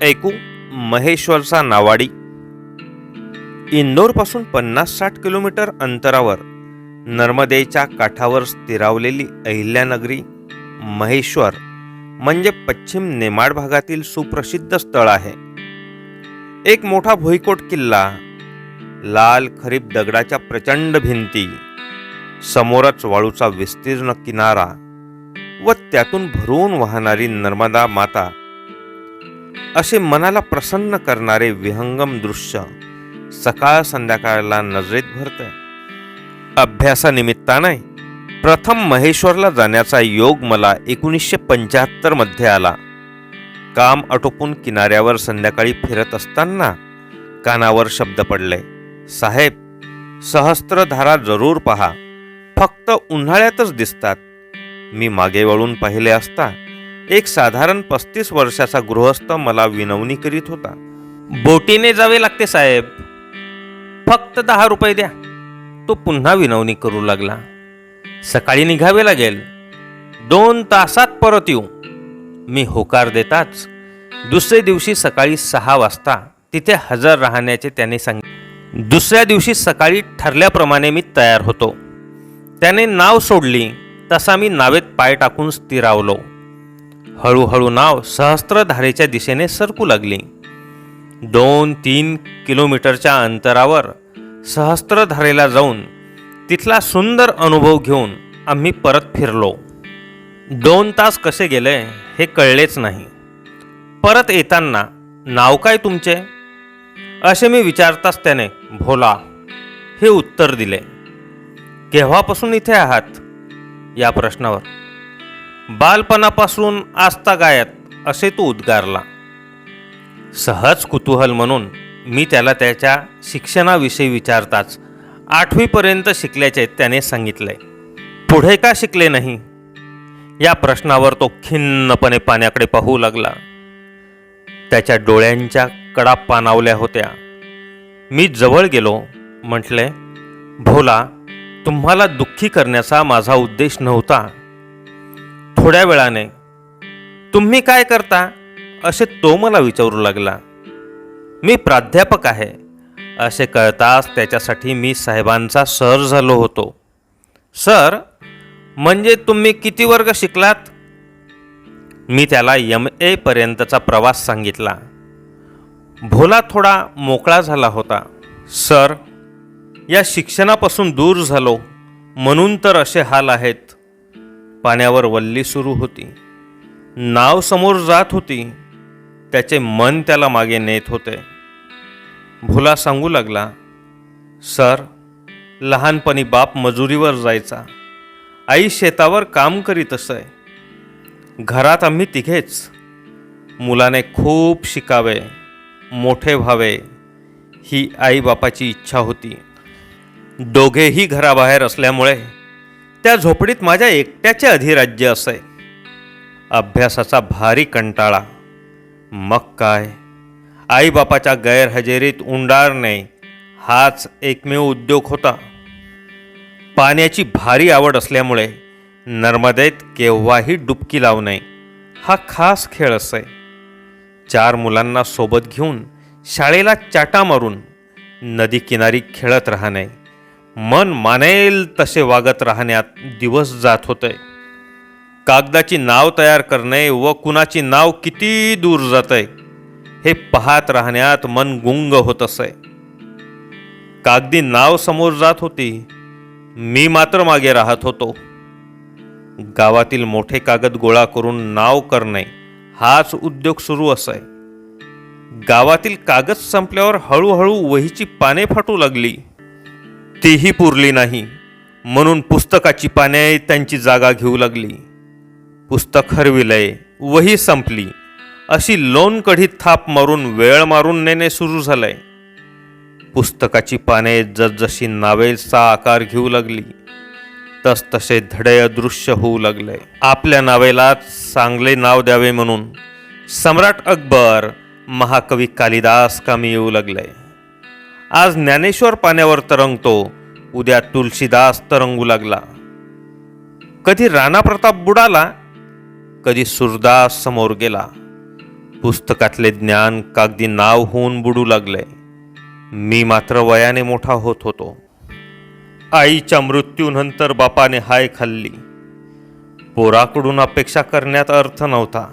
ऐकू महेश्वरचा नावाडी. इंदोरपासून 50-60 किलोमीटर अंतरावर नर्मदेच्या काठावर स्थिरावलेली अहिल्यानगरी महेश्वर म्हणजे पश्चिम नेमाड भागातील सुप्रसिद्ध स्थळ आहे. एक मोठा भुईकोट किल्ला, लाल खरीप दगडाच्या प्रचंड भिंती, समोरच वाळूचा विस्तीर्ण किनारा व त्यातून भरून वाहणारी नर्मदा माता, असे मनाला प्रसन्न करणारे विहंगम दृश्य सकाळ संध्याकाळला नजरेत भरते. अभ्यासानिमित्ताने प्रथम महेश्वरला जाण्याचा योग मला 1975 मध्ये आला. काम आटोपून किनाऱ्यावर संध्याकाळी फिरत असताना कानावर शब्द पडले, साहेब, सहस्त्रधारा जरूर पहा, फक्त उन्हाळ्यातच दिसतात. मी मागे वळून पाहिले असता एक साधारण 35 वर्षाचा गृहस्थ मला विनवणी करीत होता. बोटीने जावे लागते साहेब, फक्त 10 रुपये द्या. तो पुन्हा विनवणी करू लागला. सकाळी निघावे लागेल, 2 तासात परत येऊ. मी होकार देताच दुसऱ्या दिवशी सकाळी 6 वाजता तिथे हजर राहण्याचे त्याने सांगितले. दुसऱ्या दिवशी सकाळी ठरल्याप्रमाणे मी तयार होतो. त्याने नाव सोडली तसा मी नावेत पाय टाकून स्थिरावलो. हळूहळू नाव सहस्त्रधारेच्या दिशेने सरकू लागली. 2-3 किलोमीटरच्या अंतरावर सहस्त्रधारेला जाऊन तिथला सुंदर अनुभव घेऊन आम्ही परत फिरलो. 2 तास कसे गेले हे कळलेच नाही. परत येताना, नाव काय तुमचे, असे मी विचारताच त्याने भोला हे उत्तर दिले. केव्हापासून इथे आहात या प्रश्नावर बालपणापासून आजतागायत असे तो उद्गारला. सहज कुतूहल म्हणून मी त्याला त्याच्या शिक्षणाविषयी विचारताच 8वी पर्यंत शिकल्याचे त्याने सांगितले. पुढे का शिकले नाही या प्रश्नावर तो खिन्नपणे पाण्याकडे पाहू लागला. त्याच्या डोळ्यांच्या कडा पाणावल्या होत्या. मी जवळ गेलो. म्हटले, भोला, तुम्हाला दुःखी करण्याचा माझा उद्देश नव्हता. थोड्या वेळाने, तुम्ही काय करता असे तो मला विचारू लागला. मी प्राध्यापक आहे असे कळताच त्याच्यासाठी मी साहेबांचा सर झालो होतो. सर म्हणजे तुम्ही किती वर्ग शिकलात? मी त्याला MA पर्यंतचा प्रवास सांगितला. भोला थोडा मोकळा झाला होता. सर, या शिक्षणापासून दूर झालो म्हणून तर असे हाल आहेत. पाण्यावर वल्ली सुरू होती. नाव समोर जात होती. त्याचे मन त्याला मागे नेत होते. भोला सांगू लागला, सर, लहानपणी बाप मजुरीवर जायचा, आई शेतावर काम करीत असे. घरात आम्ही तिघेच. मुलाने खूप शिकावे, मोठे व्हावे ही आई बापाची इच्छा होती. दोघेही घराबाहेर असल्यामुळे त्या झोपडीत माझ्या एकट्याचे अधिराज्य असे. अभ्यासाचा भारी कंटाळा. मग काय, आईबापाच्या गैरहजेरीत उंडारणे हाच एकमेव उद्योग होता. पाण्याची भारी आवड असल्यामुळे नर्मदेत केव्हाही डुबकी लावणे हा खास खेळ असे. 4 मुलांना सोबत घेऊन शाळेला चाटा मारून नदी किनारी खेळत राहणे, मन मानेल तसे वागत राहण्यात दिवस जात होते. कागदाची नाव तयार करणे व कुणाची नाव किती दूर जाते हे पाहत राहण्यात मन गुंग होत असे. कागदी नाव समोर जात होती, मी मात्र मागे राहत होतो. गावातील मोठे कागद गोळा करून नाव करणे हाच उद्योग सुरू असे. गावातील कागद संपल्यावर हळूहळू वहीची पाने फाटू लागली. तीही पुरली नाही म्हणून पुस्तकाची पाने त्यांची जागा घेऊ लागली. पुस्तक हरविले, वही संपली, अशी लोणकढीत थाप मारून वेळ मारून नेणे सुरू झाले. पुस्तकाची पाने जसजशी नावेचा आकार घेऊ लागली तसतसे धडे अदृश्य होऊ लागले. आपल्या नावेला चांगले नाव द्यावे म्हणून सम्राट अकबर, महाकवी कालिदास कामी येऊ लागले. आज ज्ञानेश्वर पाण्यावर तरंगतो, उद्या तुलसीदास तरंगू लागला. कधी राणा प्रताप बुडाला, कधी सूरदास समोर गेला. पुस्तकातले ज्ञान कागदी नाव होऊन बुडू लागले. मी मात्र वयाने मोठा होत होतो. आईच्या मृत्यूनंतर बापाने हाय खाल्ली. पोराकडून अपेक्षा करण्यात अर्थ नव्हता.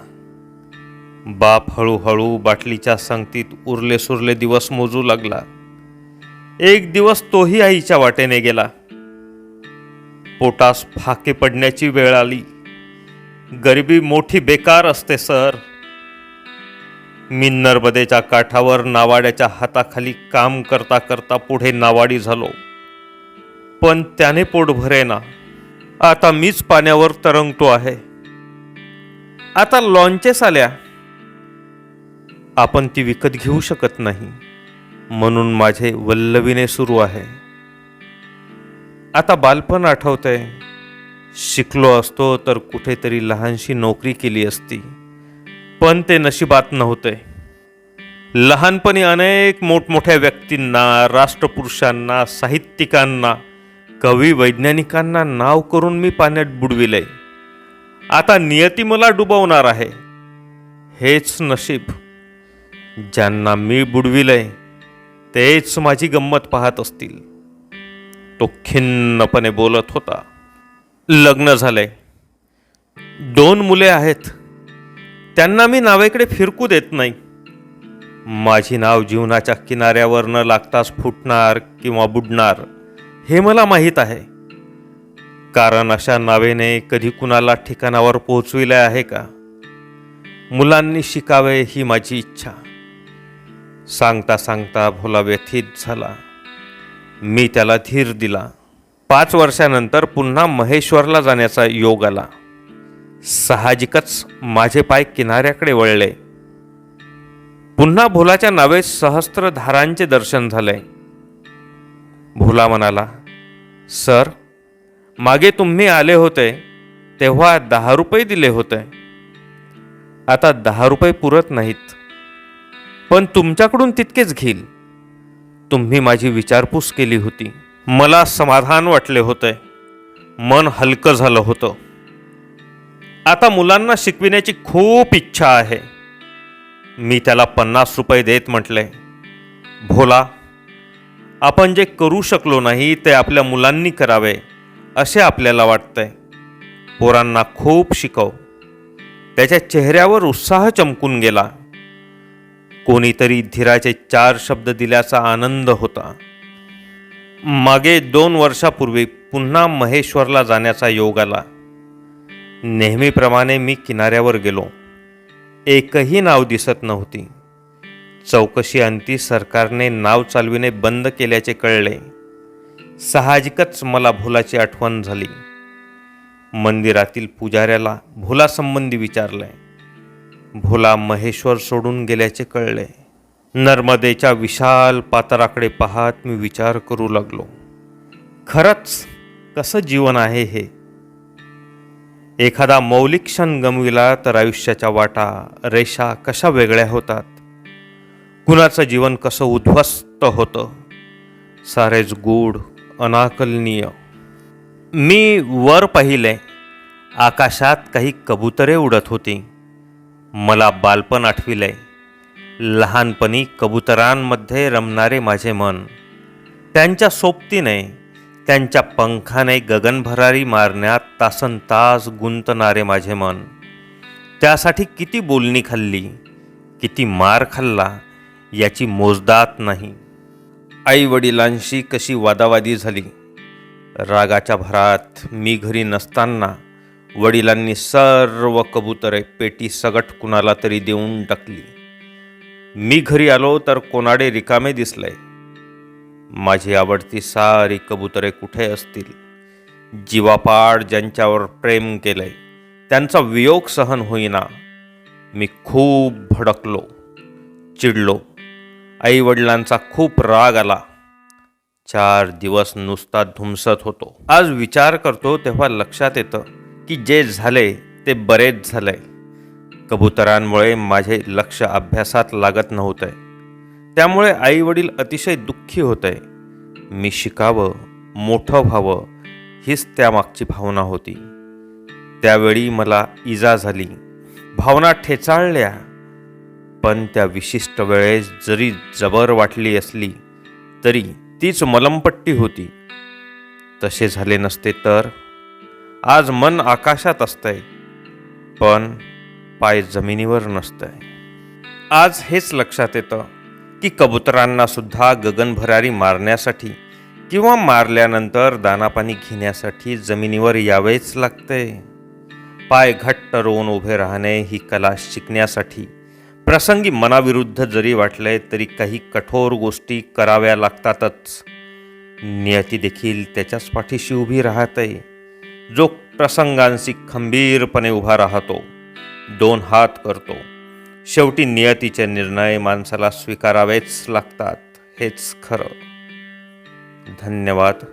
बाप हळूहळू बाटलीच्या संगतीत उरले सुरले दिवस मोजू लागला. एक दिवस तोही आईच्या वाटेने गेला. पोटास फाके पडण्याची वेळ आली. गरिबी मोठी बेकार असते सर. मी नर्मदेच्या काठावर नावाड्याच्या हाताखाली काम करता करता पुढे नावाडी झालो. पण त्याने पोट भरेना. आता मीच पाण्यावर तरंगतो आहे. आता लॉन्चेस आल्या. आपण ती विकत घेऊ शकत नाही, म्हणून माझे वल्लवीने सुरू आहे. आता बालपण आठवतंय. शिकलो असतो तर कुठेतरी लहानशी नोकरी केली असती, पण ते नशिबात नव्हते. लहानपणी अनेक मोठमोठ्या व्यक्तींना, राष्ट्रपुरुषांना, साहित्यिकांना, कवी, वैज्ञानिकांना नाव करून मी पाण्यात बुडविले. आता नियती मला डुबवणार आहे. हेच नशीब. ज्यांना मी बुडविलंय तेच माझी गंमत पाहत असतील. तो खिन्नपणे बोलत होता. लग्न झालंय. 2 मुले आहेत. त्यांना मी नावेकडे फिरकू देत नाही. माझी नाव जीवनाच्या किनाऱ्यावर न लागताच फुटणार किंवा बुडणार हे मला माहीत आहे. कारण अशा नावेने कधी कुणाला ठिकाणावर पोहोचविले आहे का? मुलांनी शिकावे ही माझी इच्छा. सांगता सांगता भोला व्यथित झाला. मी त्याला धीर दिला. 5 वर्षानंतर पुन्हा महेश्वरला जाण्याचा योग आला. साहजिकच माझे पाय किनाऱ्याकडे वळले. पुन्हा भोलाच्या नावे सहस्त्रधारांचे दर्शन झाले. भोला म्हणाला, सर, मागे तुम्ही आले होते तेव्हा 10 रुपये दिले होते. आता 10 रुपये पुरत नाहीत, पण तुमच्याकडून तितकेच घेईल. तुम्ही माझी विचारपूस केली होती. मला समाधान वाटले होते. मन हलकं झालं होतं. आता मुलांना शिकविण्याची खूप इच्छा आहे. मी त्याला 50 रुपये देत म्हटले, भोला, आपण जे करू शकलो नाही ते आपल्या मुलांनी करावे असे आपल्याला वाटतंय. पोरांना खूप शिकव. त्याच्या चेहऱ्यावर उत्साह चमकून गेला. कोणीतरी धीराचे 4 शब्द दिल्याचा आनंद होता. मागे 2 वर्षापूर्वी पुन्हा महेश्वरला जाण्याचा योग आला. नेहमीप्रमाणे मी किनाऱ्यावर गेलो. एकही नाव दिसत नव्हती. चौकशी अंती सरकारने नाव चालविणे बंद केल्याचे कळले. साहजिकच मला भोलाची आठवण झाली. मंदिरातील पुजाऱ्याला भोलासंबंधी विचारले. भोला महेश्वर सोडून गेल्याचे कळले. नर्मदेच्या विशाल पात्राकडे पाहत मी विचार करू लागलो. खरंच कसं जीवन आहे हे. एखादा मौलिक क्षण गमविला तर आयुष्याच्या वाटा, रेषा कशा वेगळ्या होतात. कुणाचं जीवन कसं उद्ध्वस्त होतं. सारेच गूढ, अनाकलनीय. मी वर पाहिले. आकाशात काही कबुतरे उडत होती. मला बालपण आठविले. लहानपणी कबुतरांमध्ये रमणारे माझे मन, त्यांच्या सोबतीने, त्यांच्या पंखाने गगनभरारी मारण्यात तासनतास गुंतणारे माझे मन. त्यासाठी किती बोलणी खाल्ली, किती मार खाल्ला याची मोजदात नाही. आई वडिलांशी कशी वादावादी झाली. रागाच्या भरात मी घरी नसताना वडिलांनी सर्व कबुतरे पेटी सगट कुणाला तरी देऊन टाकली. मी घरी आलो तर कोणाडे रिकामे दिसले. माझी आवडती सारी कबुतरे कुठे असतील. जीवापाड ज्यांच्यावर प्रेम केले त्यांचा वियोग सहन होईना. मी खूप भडकलो, चिडलो. आई वडिलांचा खूप राग आला. 4 दिवस नुसता धुमसत होतो. आज विचार करतो तेव्हा लक्षात येतं की जे झाले ते बरेच झाले. कबुतरांमुळे माझे लक्ष अभ्यासात लागत नव्हते. त्यामुळे आई वडील अतिशय दुःखी होते. मी शिकावं, मोठं व्हावं हीच त्यामागची भावना होती. त्यावेळी मला इजा झाली. भावना ठेचाळल्या. पण त्या विशिष्ट वेळेस जरी जबर वाटली असली तरी तीच मलमपट्टी होती. तसे झाले नसते तर आज मन आकाशात असतंय पण पाय जमिनीवर नसतंय. आज हेच लक्षात येतं की कबुतरांना सुद्धा गगनभरारी मारण्यासाठी किंवा मारल्यानंतर दानापाणी घेण्यासाठी जमिनीवर यावेच लागते. पाय घट्ट रोवून उभे राहणे ही कला शिकण्यासाठी प्रसंगी मनाविरुद्ध जरी वाटले तरी काही कठोर गोष्टी कराव्या लागतातच. नियती देखील त्याच्याच पाठीशी उभी राहते जो प्रसंगांशी खंबीरपणे उभा राहतो, 2 हात करतो. शेवटी नियतीचे निर्णय माणसाला स्वीकारावेच लागतात, हेच खरं. धन्यवाद.